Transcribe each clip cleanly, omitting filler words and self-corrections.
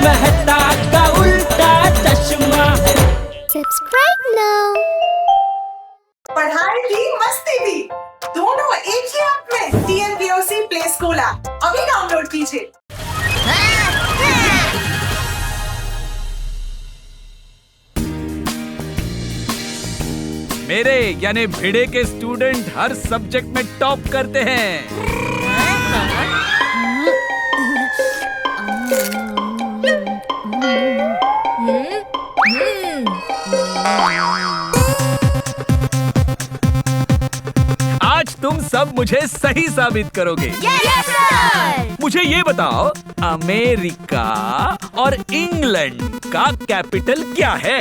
मेहता का उल्टा चश्मा। Subscribe now. पढ़ाई भी मस्ती भी दोनों एक ही ऐप में। TNPOC प्ले स्कूल ऐप अभी डाउनलोड कीजिए। मेरे यानी भिड़े के स्टूडेंट हर सब्जेक्ट में टॉप करते हैं। आज तुम सब मुझे सही साबित करोगे। Yes sir. मुझे ये बताओ, अमेरिका और इंग्लैंड का कैपिटल क्या है?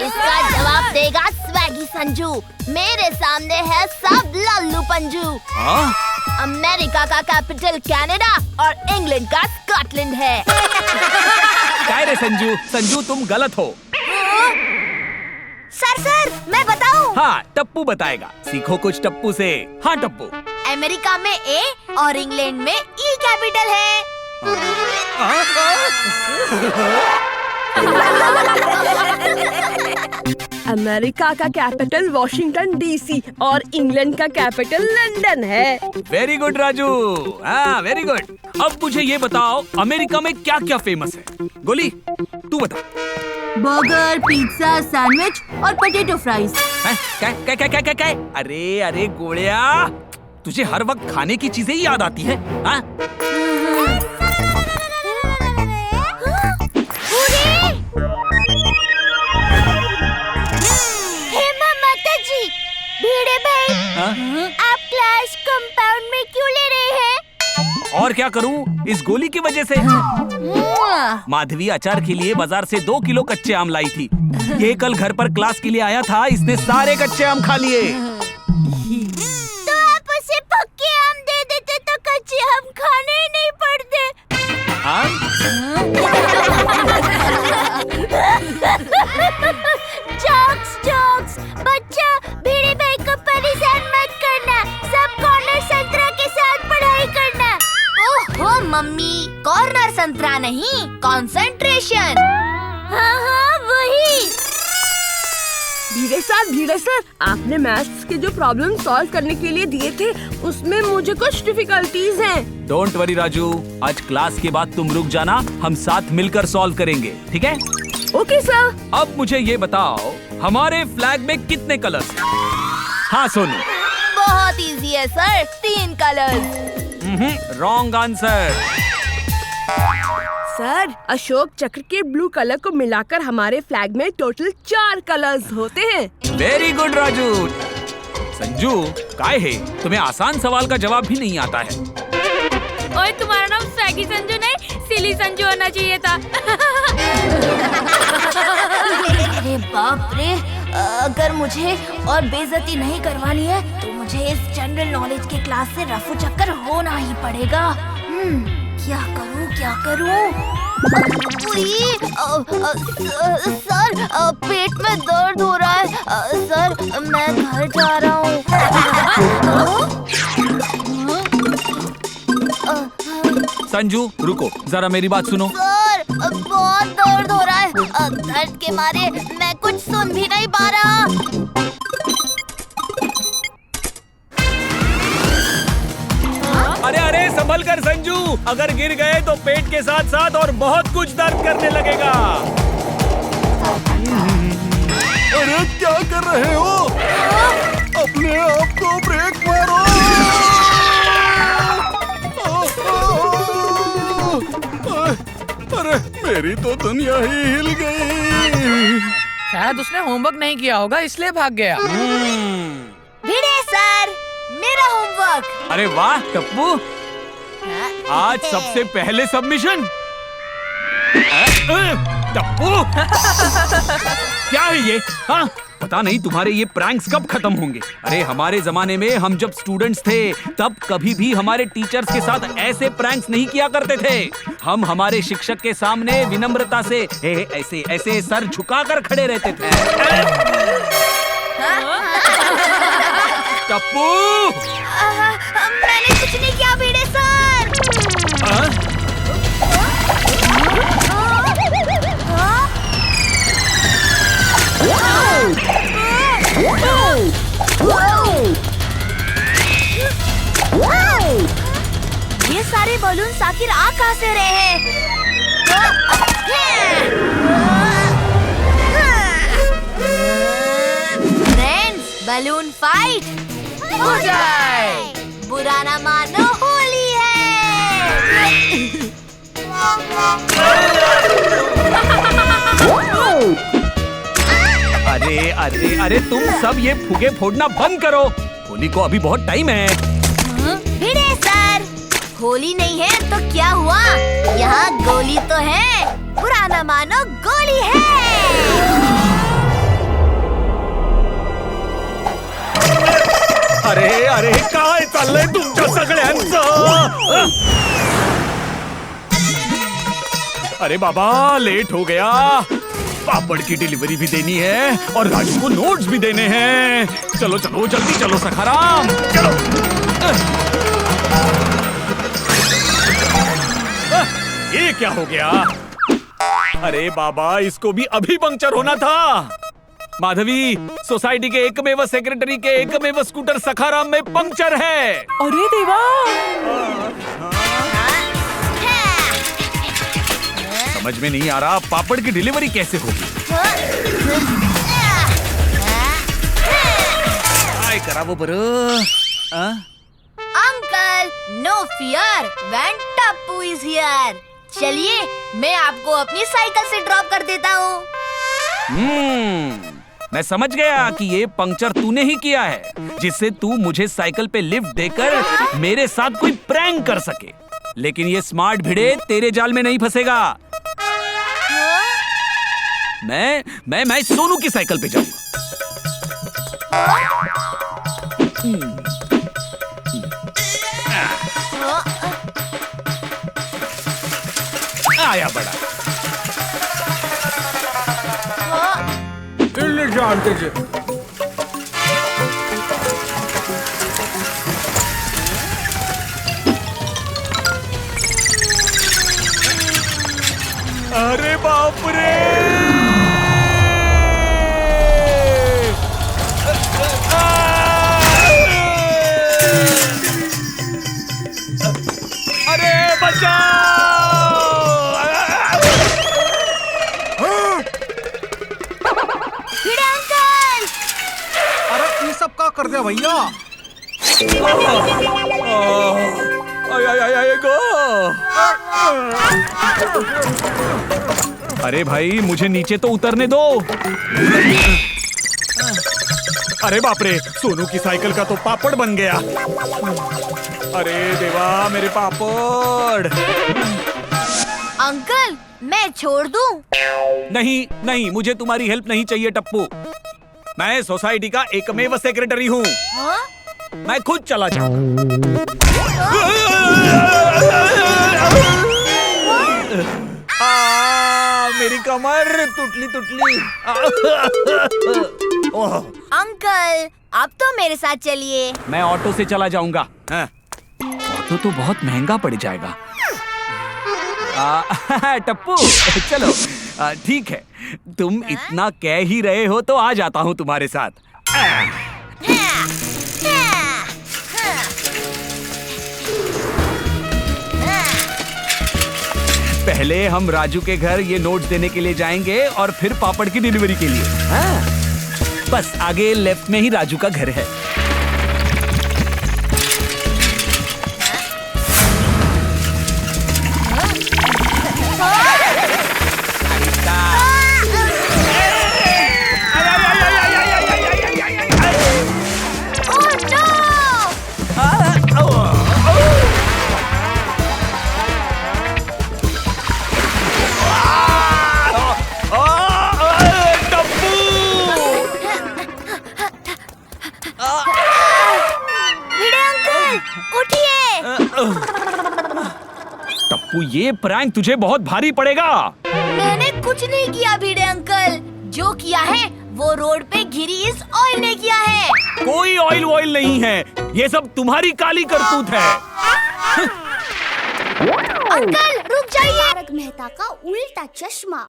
इसका जवाब देगा स्वैगी संजू। मेरे सामने है सब लल्लू पंजू। हाँ? अमेरिका का कैपिटल कनाडा और इंग्लैंड का स्कॉटलैंड है। क्या रे संजू? संजू तुम गलत हो। सर मैं बताऊं? हाँ, टप्पू बताएगा। सीखो कुछ टप्पू से। हाँ टप्पू। अमेरिका में ए और इंग्लैंड में ई कैपिटल है। अमेरिका का कैपिटल वॉशिंगटन डीसी और इंग्लैंड का कैपिटल लंदन है। Very good Raju. हाँ वेरी गुड। अब मुझे ये बताओ, अमेरिका में क्या क्या फेमस है? गोली तू बता। बर्गर, पिज्जा, सैंडविच और पोटैटो फ्राइज। क्या? अरे गोलिया, तुझे हर वक्त खाने की चीजें ही याद आती है। हाँ? भिड़े भाई, हाँ? आप क्लास कंपाउंड में क्यों ले रहे हैं? और क्या करूं, इस गोली की वजह से। माधवी अचार के लिए बाजार से 2 किलो कच्चे आम लाई थी। ये कल घर पर क्लास के लिए आया था, इसने सारे कच्चे आम खा लिए। तो आप उसे पक्के आम दे देते तो कच्चे आम खाने ही नहीं पड़ते। हाँ? जोक्स बच्चा, भिड़े भाई को परेशान मत करना। सब कॉर्नर संतरा के साथ पढ़ाई करना। ओहो मम्मी, कॉर्नर संतरा नहीं, कंसंट्रेशन। हाँ वही। धीरे सर, आपने मैथ्स के जो प्रॉब्लम सॉल्व करने के लिए दिए थे, उसमें मुझे कुछ डिफिकल्टीज हैं। डोंट वरी राजू, आज क्लास के बाद तुम रुक जाना, हम साथ मिलकर सॉल्व करेंगे, ठीक है? Okay sir. अब मुझे ये बताओ, हमारे फ्लैग में कितने कलर्स हैं? हाँ सोनू। बहुत इजी है sir, 3 colours. Wrong answer. Sir, Ashok चक्र के ब्लू कलर को मिलाकर हमारे फ्लैग में टोटल 4 कलर्स होते हैं। Very good Raju. संजू, काय है, तुम्हें आसान सवाल का जवाब भी नहीं आता है। ओए, तुम्हारा नाम स्वैगी संजू नहीं, सिली संजू होना चाहिए था। अरे बाप रे, अगर मुझे और बेइज्जती नहीं करवानी है तो मुझे इस जनरल नॉलेज के क्लास से रफू चक्कर होना ही पड़ेगा। क्या करूं? सर, पेट में दर्द हो रहा है। सर, मैं घर जा रहा हूँ। संजू रुको, जरा मेरी बात सुनो। सर, बहुत दर्द हो रहा है। दर्द के मारे मैं कुछ सुन भी नहीं पा रहा। अरे संभल कर संजू, अगर गिर गए तो पेट के साथ साथ और बहुत कुछ दर्द करने लगेगा। अरे क्या कर रहे हो? अपने आप को ब्रेक मारो। अरे मेरी तो दुनिया ही हिल गई। शायद उसने होमवर्क नहीं किया होगा, इसलिए भाग गया। भिड़े सर, मेरा होमवर्क। अरे वाह टप्पू, आज सबसे पहले सबमिशन। टप्पू क्या है ये? हाँ, पता नहीं तुम्हारे ये प्रैंक्स कब खत्म होंगे। अरे हमारे जमाने में हम जब स्टूडेंट्स थे तब कभी भी हमारे टीचर्स के साथ ऐसे प्रैंक्स नहीं किया करते थे। हम हमारे शिक्षक के सामने विनम्रता से ऐसे ऐसे सर झुकाकर खड़े रहते थे। टप्पू, मैंने कुछ नहीं किया भिड़े सर। सारे बलून्स आखिर आ कहाँ से रहे हैं? फ्रेंड्स, बलून फाइट हो जाए। बुरा ना मानो, होली है। अरे अरे अरे तुम सब ये फुगे फोड़ना बंद करो। होली को अभी बहुत टाइम है। भिड़े सर, होली नहीं है तो क्या हुआ? यहाँ गोली तो है। बुरा ना मानो, गोली है। अरे अरे काय चाललंय तुमच्या सगळ्यांचं? अरे बाबा, लेट हो गया। पापड़ की डिलीवरी भी देनी है और राजू को नोट्स भी देने हैं। चलो चलो जल्दी चलो सखाराम, चलो। ये क्या हो गया? अरे बाबा, इसको भी अभी पंक्चर होना था। माधवी, सोसाइटी के एकमेव सेक्रेटरी के एकमेव स्कूटर सखाराम में पंक्चर है। अरे देवा, समझ में नहीं आ रहा पापड़ की डिलीवरी कैसे होगी। काय करावं बरं? Uncle, no fear, when Tappu is here. चलिए, मैं आपको अपनी साइकिल से ड्रॉप कर देता हूँ। मैं समझ गया कि ये पंक्चर तूने ही किया है, जिससे तू मुझे साइकिल पे लिफ्ट देकर मेरे साथ कोई प्रैंक कर सके। लेकिन ये स्मार्ट भिड़े तेरे जाल में नहीं फंसेगा। मैं सोनू की साइकिल पे जाऊंगा। आया बड़ा। जानते जी। अरे बाप रे! अरे बचाओ! भिड़े अंकल! अरे ये सब का कर दिया भैया? आय गो! अरे भाई, मुझे नीचे तो उतरने दो। अरे बाप रे, सोनू की साइकिल का तो पापड़ बन गया। अरे देवा, मेरे पापड़। अंकल, मैं छोड़ दूं? नहीं नहीं, मुझे तुम्हारी हेल्प नहीं चाहिए टप्पू। मैं सोसाइटी का एकमेव सेक्रेटरी हूँ। हाँ? मैं खुद चला जाऊंगा। मेरी कमर तुटली। अंकल, अब तो मेरे साथ चलिए। मैं ऑटो से चला जाऊंगा। हाँ। ऑटो तो बहुत महंगा पड़ जाएगा। टप्पू, चलो। ठीक है, तुम इतना कह ही रहे हो तो आ जाता हूँ तुम्हारे साथ। पहले हम राजू के घर ये नोट्स देने के लिए जाएंगे और फिर पापड़ की डिलीवरी के लिए। हाँ। बस आगे लेफ्ट में ही राजू का घर है। टप्पू, ये प्रैंक तुझे बहुत भारी पड़ेगा। मैंने कुछ नहीं किया भिड़े अंकल। जो किया है वो रोड पे गिरी इस ऑयल ने किया है। कोई ऑयल नहीं है, ये सब तुम्हारी काली करतूत है। अंकल रुक जाइए। तारक मेहता का उल्टा चश्मा।